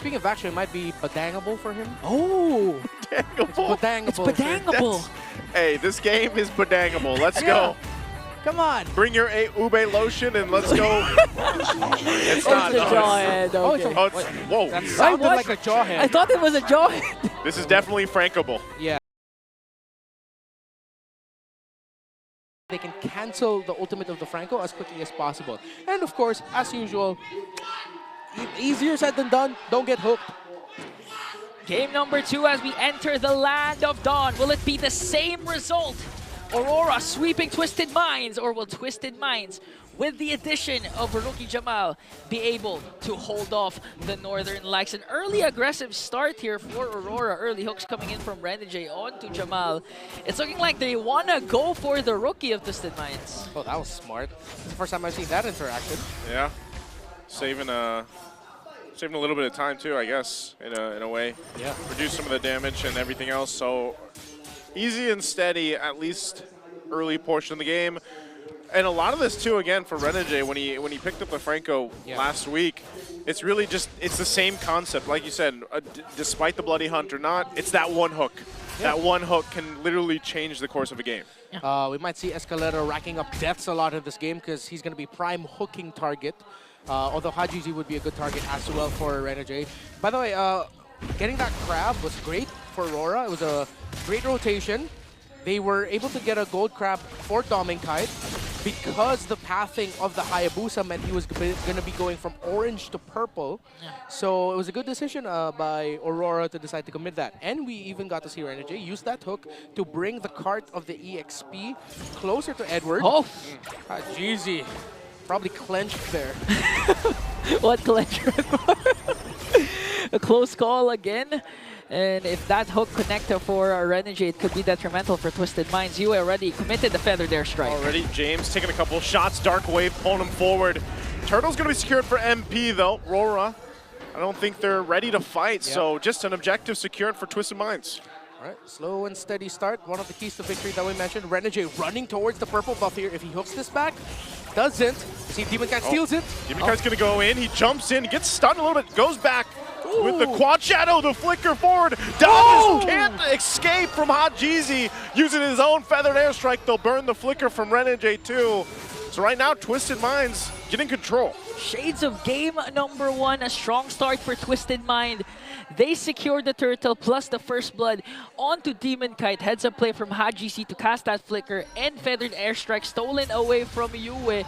speaking of action, it might be badangable for him. Oh! Badangable. It's badangable! Hey, this game is badangable. Let's go. Come on. Bring your ube lotion and let's go. It's not. It's a jaw hand, Oh, it's okay. Oh, it's, whoa. That sounded what? like a jaw hand. I thought it was a jaw hand. This is definitely frankable. Yeah. They can cancel the ultimate of the Franco as quickly as possible. And of course, as usual, easier said than done. Don't get hooked. Game number 2 as we enter the Land of Dawn. Will it be the same result? Aurora sweeping Twisted Minds, or will Twisted Minds, with the addition of Rookie Jamal, be able to hold off the Northern Lights? An early aggressive start here for Aurora. Early hooks coming in from Renegade onto Jamal. It's looking like they want to go for the Rookie of Twisted Minds. Oh, that was smart. It's the first time I've seen that interaction. Yeah. Saving a little bit of time too, I guess, in a way. Yeah. Reduce some of the damage and everything else. So easy and steady, at least early portion of the game. And a lot of this too, again, for Renegade, when he picked up the Franco last week, it's really just, it's the same concept. Like you said, despite the Bloody Hunt or not, it's that one hook. Yeah. That one hook can literally change the course of a game. We might see Escalera racking up deaths a lot in this game because he's going to be prime hooking target. Although Hajizi would be a good target as well for Renegade. By the way, getting that crab was great for Rora. It was a great rotation. They were able to get a gold crab for Dominkite because the pathing of the Hayabusa meant he was going to be going from orange to purple. Yeah. So it was a good decision by Aurora to decide to commit that. And we even got to see Renegade use that hook to bring the cart of the EXP closer to Edward. Oh! Hajizi. Probably clenched there. What clench? A close call again. And if that hook connector for Renegade could be detrimental for Twisted Minds, you already committed the feathered airstrike. Already, James taking a couple shots. Dark Wave pulling him forward. Turtle's going to be secured for MP, though. Rora, I don't think they're ready to fight, so just an objective secured for Twisted Minds. All right, slow and steady start. One of the keys to victory that we mentioned. Renegade running towards the purple buff here. If he hooks this back, doesn't. See, Demonkite steals it. Demonkite's going to go in. He jumps in, gets stunned a little bit, goes back with the quad shadow, the flicker forward. Dodges, can't escape from Hajizi. Using his own feathered airstrike, they'll burn the flicker from Renegade too. So right now, Twisted Minds getting control. Shades of game number 1, a strong start for Twisted Mind. They secured the turtle plus the first blood onto Demonkite. Heads up play from Hajizi to cast that flicker and feathered airstrike stolen away from Yue.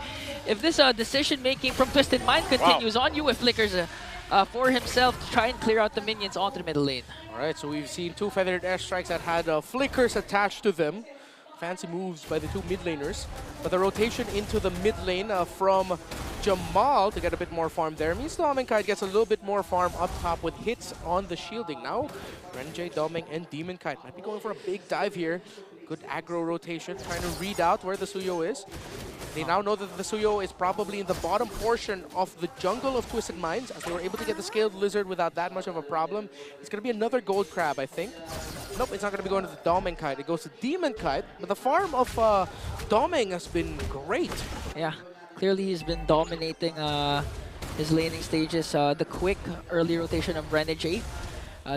If this decision making from Twisted Mind continues on, Yue flickers for himself to try and clear out the minions onto the middle lane. All right, so we've seen 2 feathered airstrikes that had flickers attached to them. Fancy moves by the 2 mid laners. But the rotation into the mid lane from Jamal to get a bit more farm there means Dominkite gets a little bit more farm up top with hits on the shielding. Now, Renegade, Doming, and Demonkite might be going for a big dive here. Good aggro rotation, trying to read out where the Suyo is. They now know that the Suyo is probably in the bottom portion of the jungle of Twisted Minds, as they were able to get the Scaled Lizard without that much of a problem. It's going to be another gold crab, I think. Nope, it's not going to be going to the Dominkite. It goes to Demonkite, but the farm of Doming has been great. Yeah, clearly he's been dominating his laning stages. The quick early rotation of Renegade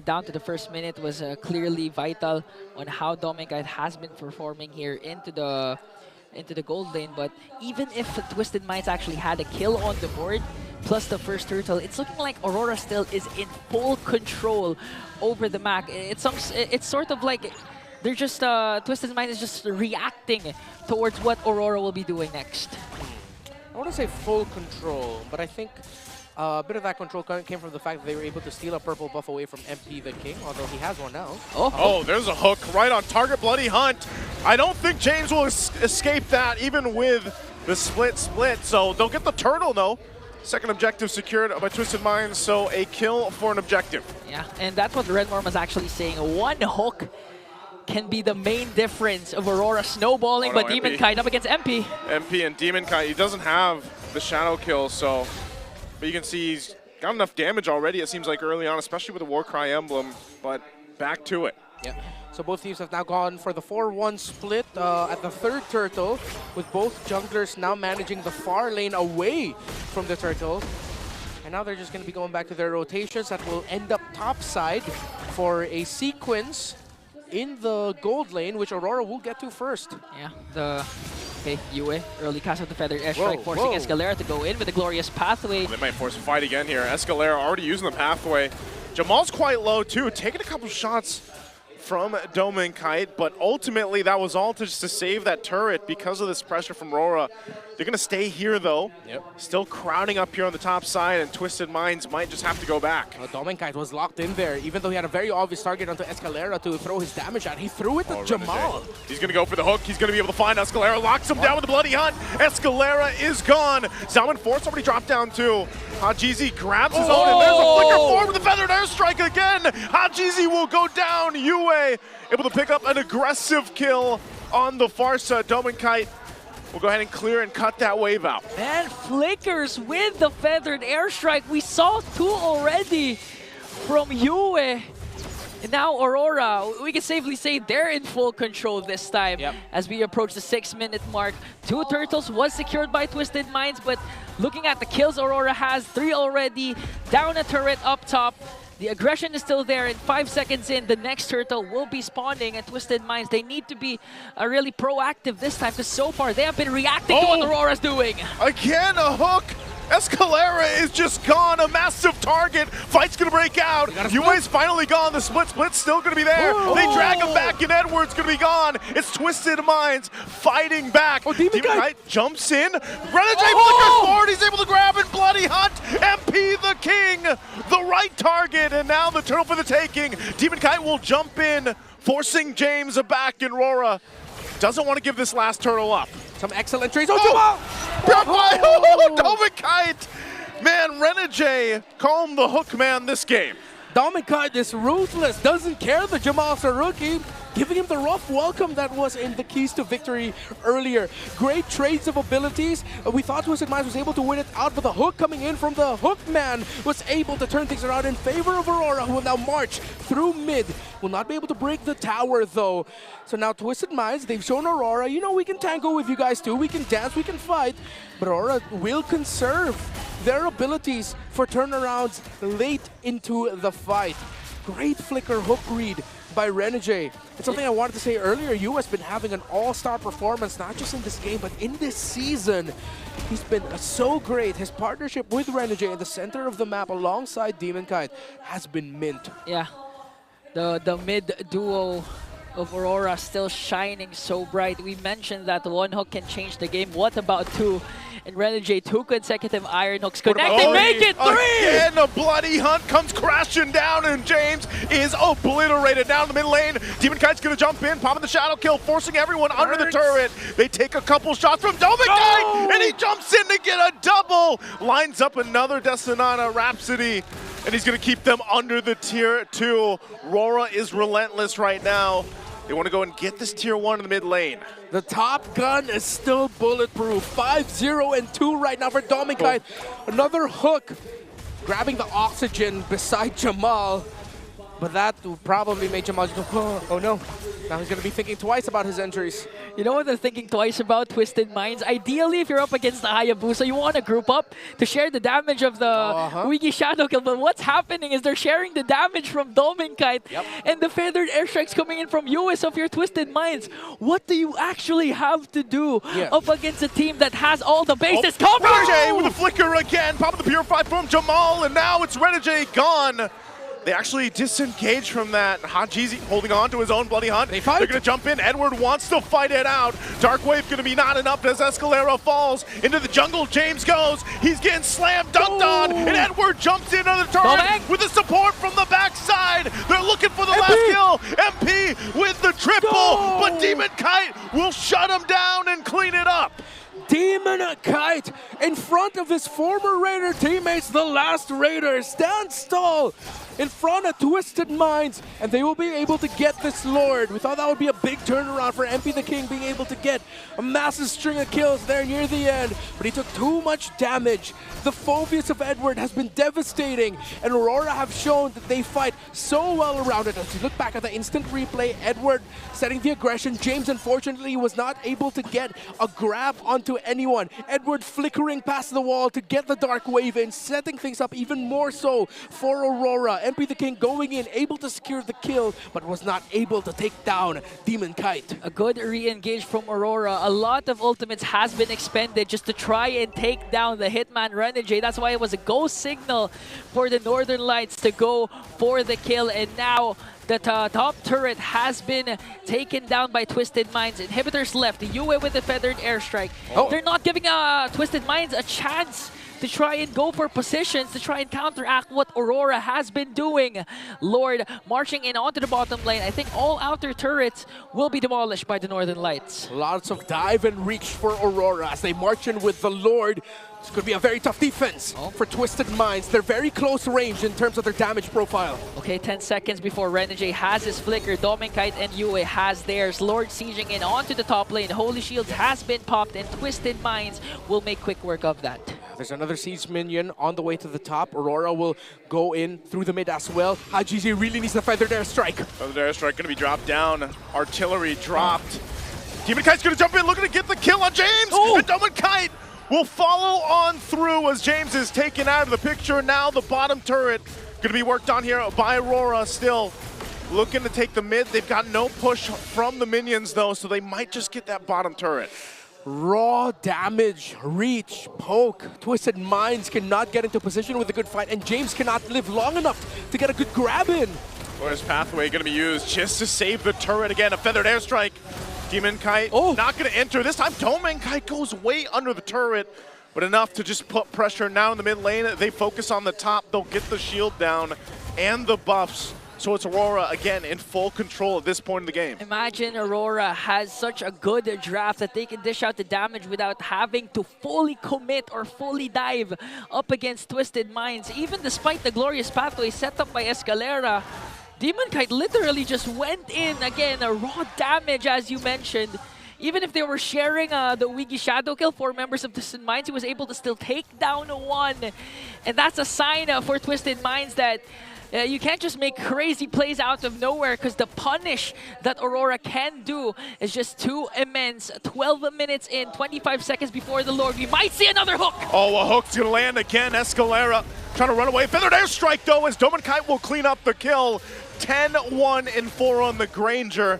down to the first minute was clearly vital on how Dominkite has been performing here into the gold lane. But even if Twisted Minds actually had a kill on the board, plus the first turtle, it's looking like Aurora still is in full control over the map. It's sort of like they're just, Twisted Minds is just reacting towards what Aurora will be doing next. I want to say full control, but I think a bit of that control came from the fact that they were able to steal a purple buff away from MP the King, although he has one now. Oh, there's a hook right on target. Bloody Hunt. I don't think James will escape that, even with the split. So they'll get the turtle, though. Second objective secured by Twisted Minds, so a kill for an objective. Yeah, and that's what Red Worm was actually saying. One hook can be the main difference of Aurora snowballing, but Demonkite up against MP. MP and Demonkite, he doesn't have the shadow kill, so... But you can see he's got enough damage already, it seems like, early on, especially with the Warcry emblem, but back to it. Yeah. So both teams have now gone for the 4-1 split at the third turtle, with both junglers now managing the far lane away from the turtle. And now they're just going to be going back to their rotations that will end up topside for a sequence in the gold lane, which Aurora will get to first. Yeah, Yue, early cast of the Feathered Airstrike, forcing Escalera to go in with the glorious pathway. They might force a fight again here. Escalera already using the pathway. Jamal's quite low too, taking a couple shots from Doma and Kite, but ultimately that was all just to save that turret because of this pressure from Rora. They're going to stay here though. Still crowding up here on the top side, and Twisted Minds might just have to go back. Doma and Kite was locked in there, even though he had a very obvious target onto Escalera to throw his damage at. He threw it to Jamal. He's going to go for the hook. He's going to be able to find Escalera, locks him down with the Bloody Hunt. Escalera is gone. Zaman Force already dropped down too. Hajizi grabs his own, and there's a flicker forward with the Feathered Airstrike again. Hajizi will go down. Yue able to pick up an aggressive kill on the Farsa. Doma and Kite will go ahead and clear and cut that wave out. And Flickers with the Feathered Airstrike. We saw 2 already from Yue. And now Aurora, we can safely say they're in full control this time as we approach the 6-minute mark. 2 turtles was secured by Twisted Minds, but looking at the kills Aurora has, 3 already, down a turret up top. The aggression is still there, and 5 seconds in, the next turtle will be spawning, and Twisted Minds, they need to be really proactive this time, because so far they have been reacting to what Aurora's doing. Again, a hook! Escalera is just gone, a massive target. Fight's gonna break out. Yue's finally gone, the split's still gonna be there. They drag him back, and Edward's gonna be gone. It's Twisted Minds fighting back. Demon Kite jumps in. Renegade flickers forward, he's able to grab it. Bloody Hunt, MP the King, the right target, and now the turtle for the taking. Demon Kite will jump in, forcing James back, and Rora doesn't want to give this last turtle up. Some excellent trades. Jamal! Doma and Kite! Man, Renegade, call him the hook man this game. Doma and Kite is ruthless, doesn't care that Jamal's a rookie, giving him the rough welcome that was in the keys to victory earlier. Great trades of abilities. We thought Twisted Minds was able to win it out, but the hook coming in from the hook man was able to turn things around in favor of Aurora, who will now march through mid. Will not be able to break the tower though. So now Twisted Minds, they've shown Aurora, you know, we can tango with you guys too, we can dance, we can fight, but Aurora will conserve their abilities for turnarounds late into the fight. Great flicker hook read by Renegade. It's something I wanted to say earlier. Yu has been having an all-star performance, not just in this game, but in this season. He's been so great. His partnership with Renegade in the center of the map alongside Demon Kite has been mint. Yeah, the mid duo of Aurora still shining so bright. We mentioned that one hook can change the game. What about 2? And Renegade, 2 consecutive iron hooks connected. Make it 3! Again, a Bloody Hunt comes crashing down, and James is obliterated down the mid lane. Demon Kite's gonna jump in, popping the shadow kill, forcing everyone under the turret. They take a couple shots from Doma Kite, and he jumps in to get a double. Lines up another Destinata Rhapsody, and he's gonna keep them under the tier 2. Rora is relentless right now. They want to go and get this tier 1 in the mid lane. The top gun is still bulletproof. 5-0 and 2 right now for Doma and Kite. Another hook, grabbing the oxygen beside Jamal. But that will probably make Jamal go, oh no. Now he's going to be thinking twice about his injuries. You know what they're thinking twice about, Twisted Minds? Ideally, if you're up against the Hayabusa, you want to group up to share the damage of the Wiki Shadow Kill. But what's happening is they're sharing the damage from Doma and Kite, and the Feathered Airstrikes coming in from US of your Twisted Minds. What do you actually have to do up against a team that has all the bases covered? Renegade with a flicker again, popping the Purify from Jamal, and now it's Renegade gone. They actually disengage from that. Hajizi holding on to his own Bloody Hunt. They're going to jump in. Edward wants to fight it out. Dark Wave going to be not enough as Escalera falls into the jungle. James goes. He's getting slammed, dunked on, and Edward jumps in on the turret with the support from the backside. They're looking for the last kill. MP with the triple, but Demon Kite will shut him down and clean it up. Demon Kite in front of his former Raider teammates, the last Raider, stands tall. in front of Twisted Minds, and they will be able to get this Lord. We thought that would be a big turnaround for MP the King, being able to get a massive string of kills there near the end, but he took too much damage. The Phobius of Edward has been devastating, and Aurora have shown that they fight so well around it. As you look back at the instant replay, Edward setting the aggression. James, unfortunately, was not able to get a grab onto anyone. Edward flickering past the wall to get the Dark Wave in, setting things up even more so for Aurora. MP the King going in, able to secure the kill, but was not able to take down Demon Kite. A good re-engage from Aurora. A lot of ultimates has been expended just to try and take down the Hitman Renegade. That's why it was a go signal for the Northern Lights to go for the kill, and now the top turret has been taken down by Twisted Minds. Inhibitors left. The Yue with the feathered airstrike. Oh. They're not giving Twisted Minds a chance to try and go for positions, to try and counteract what Aurora has been doing. Lord marching in onto the bottom lane. I think all outer turrets will be demolished by the Northern Lights. Lots of dive and reach for Aurora as they march in with the Lord. It's going to be a very tough defense for Twisted Minds. They're very close range in terms of their damage profile. Okay, 10 seconds before Renegade has his flicker. Dominkite and Yue has theirs. Lord sieging in onto the top lane. Holy Shields has been popped, and Twisted Minds will make quick work of that. There's another siege minion on the way to the top. Aurora will go in through the mid as well. HGG really needs the feathered airstrike. Feathered airstrike going to be dropped down. Artillery dropped. Demon Kite's going to jump in, looking to get the kill on James. And Demon Kite will follow on through as James is taken out of the picture. Now the bottom turret going to be worked on here by Aurora, still looking to take the mid. They've got no push from the minions though, so they might just get that bottom turret. Raw damage, reach, poke. Twisted Minds cannot get into position with a good fight, and James cannot live long enough to get a good grab in. Where's Pathway going to be used just to save the turret again? A feathered airstrike. Demon Kite not going to enter. This time, Demon Kite goes way under the turret, but enough to just put pressure now in the mid lane. They focus on the top. They'll get the shield down and the buffs. So it's Aurora, again, in full control at this point in the game. Imagine Aurora has such a good draft that they can dish out the damage without having to fully commit or fully dive up against Twisted Minds. Even despite the glorious pathway set up by Escalera, Demon Kite literally just went in. Again, a raw damage, as you mentioned. Even if they were sharing the Wiggy Shadow kill for members of Twisted Minds, he was able to still take down one. And that's a sign for Twisted Minds that you can't just make crazy plays out of nowhere, because the punish that Aurora can do is just too immense. 12 minutes in, 25 seconds before the Lord. We might see another hook. Oh, a hook's going to land again. Escalera trying to run away. Feathered airstrike, though, as Demon Kite will clean up the kill. 10-1 and 4 on the Granger.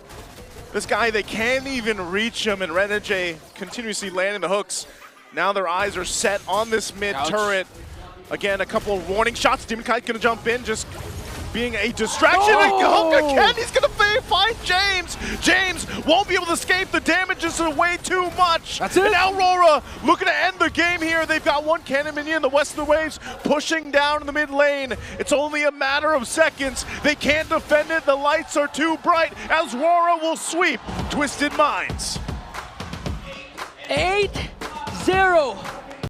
This guy, they can't even reach him, and Renegade continuously landing the hooks. Now their eyes are set on this mid turret. Again, a couple of warning shots. Demon Kite gonna jump in, just being a distraction. Oh! Hook again, he's gonna find James. James won't be able to escape. The damage is way too much. That's it. And now Rora looking to end the game here. They've got one cannon minion, the Western Waves, pushing down in the mid lane. It's only a matter of seconds. They can't defend it. The lights are too bright as Rora will sweep Twisted Minds. 8-0.